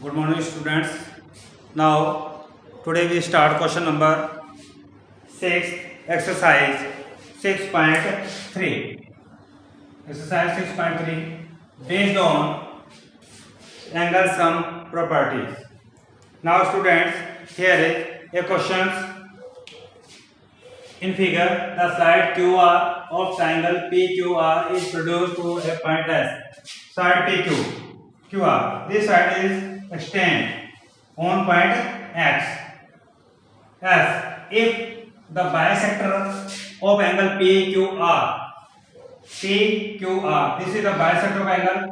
Good morning, students. Now, today we start question number 6, exercise 6.3. Exercise 6.3 based on angle sum properties. Now, students, here is a question in figure. The side QR of triangle PQR is produced to a point S. Side PQ, QR. This side is extend on point X. As if the bisector of angle PQR, this is the bisector of angle.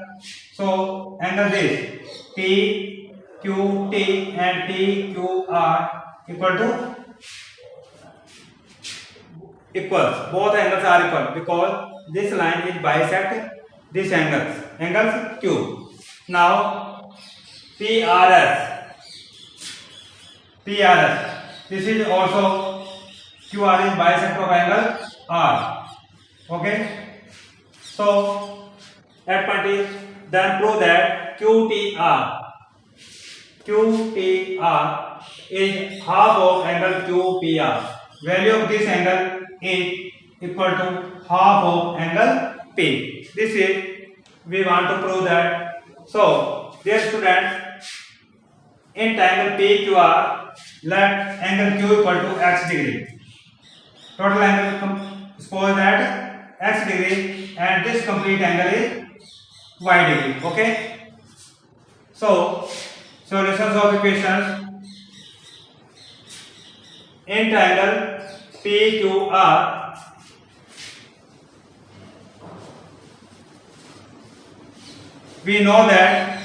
So angle this PQT and TQR equals. Both angles are equal because this line is bisect this angles Q. Now PRS, this is also QR is bisector of angle R. Okay, so at point is then prove that QTR is half of angle QPR. Value of this angle is equal to half of angle P. This is we want to prove that. So, dear students, in triangle PQR, let angle Q equal to x degree. Total angle suppose that x degree, and this complete angle is y degree. Okay. So, solutions of equations in triangle PQR, we know that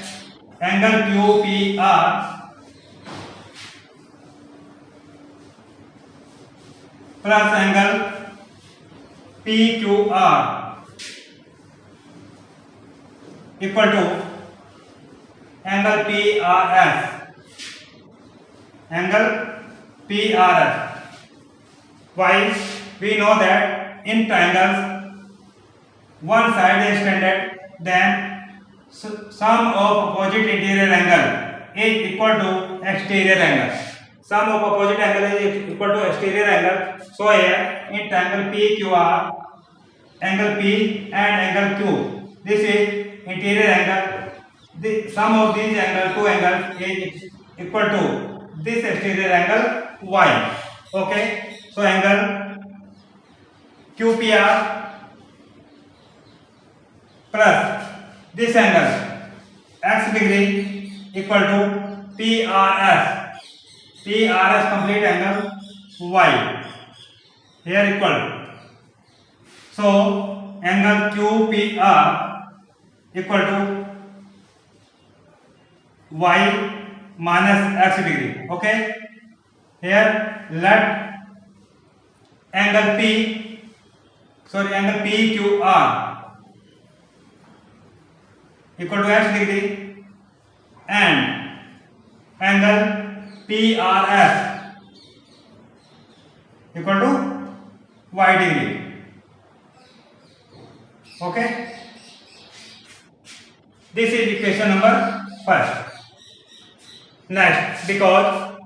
angle QPR plus angle PQR equal to angle PRS. Why? We know that in triangles one side is extended, then sum of opposite interior angle is equal to exterior angle. Sum of opposite angle is equal to exterior angle. So here in triangle PQR, angle P and angle Q, this is interior angle. The sum of these two angles is equal to this exterior angle Y. Okay. So angle QPR plus this angle x degree equal to PRS. PRS complete angle Y. Here equal. So angle QPR equal to Y minus x degree. Okay. Here let angle PQR equal to x degree and angle PRS equal to y degree. Okay. This is equation number 1. Next, because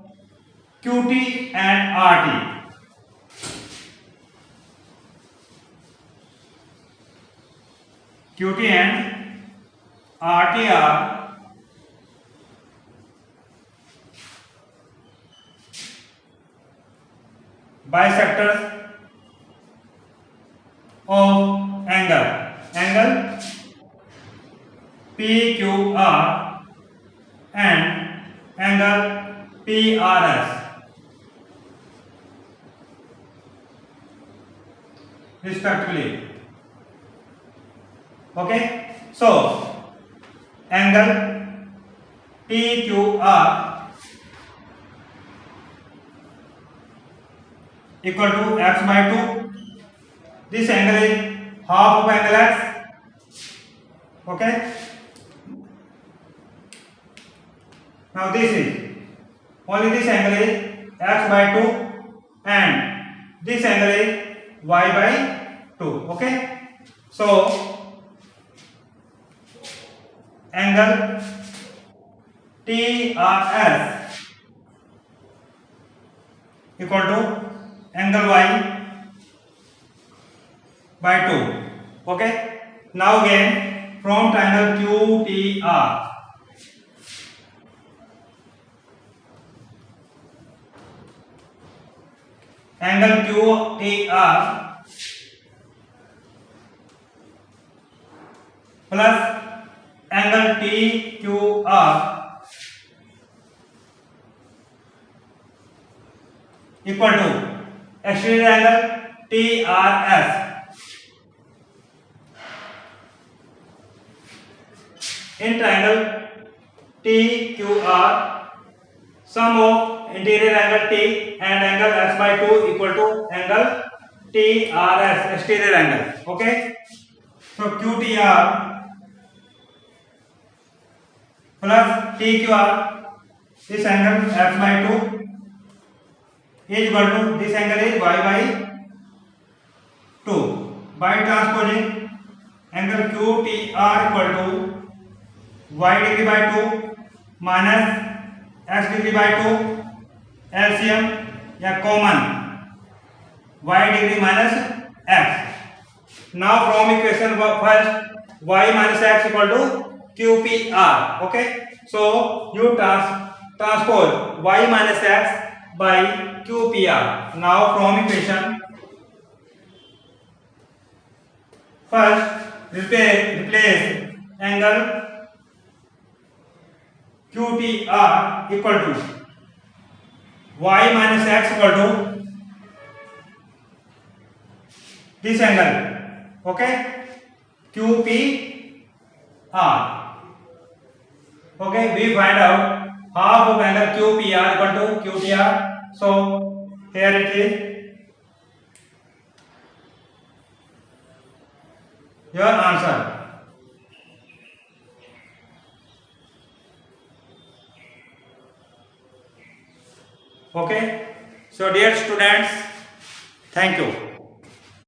QT and RT and RT are bisectors of angle PQR and angle PRS respectively. Okay, so angle PQR equal to x by 2. This angle is half of angle x. Okay. Now this is only this angle is x by 2 and this angle is y by 2. Okay. So angle TRS equal to angle Y by 2. Okay. Now again from triangle QTR, angle QTR plus angle TQR equal to exterior angle TRS in triangle TQR. Sum of interior angle T and angle S by 2 equal to angle TRS, exterior angle. Okay. So QTR plus TQR, this angle S by 2 is equal to this angle is Y by 2. By transposing angle QTR equal to Y degree by 2 minus X degree by 2, LCM या common y degree minus x. Now from equation first y minus x equal to QPR. Okay, so you transpose y minus x by QPR. Now from equation first replace angle QTR equal to y minus x equal to this angle. Okay, QPR. Okay, we find out half of angle QPR equal to QTR. So here it is your answer. Okay, so dear students, thank you.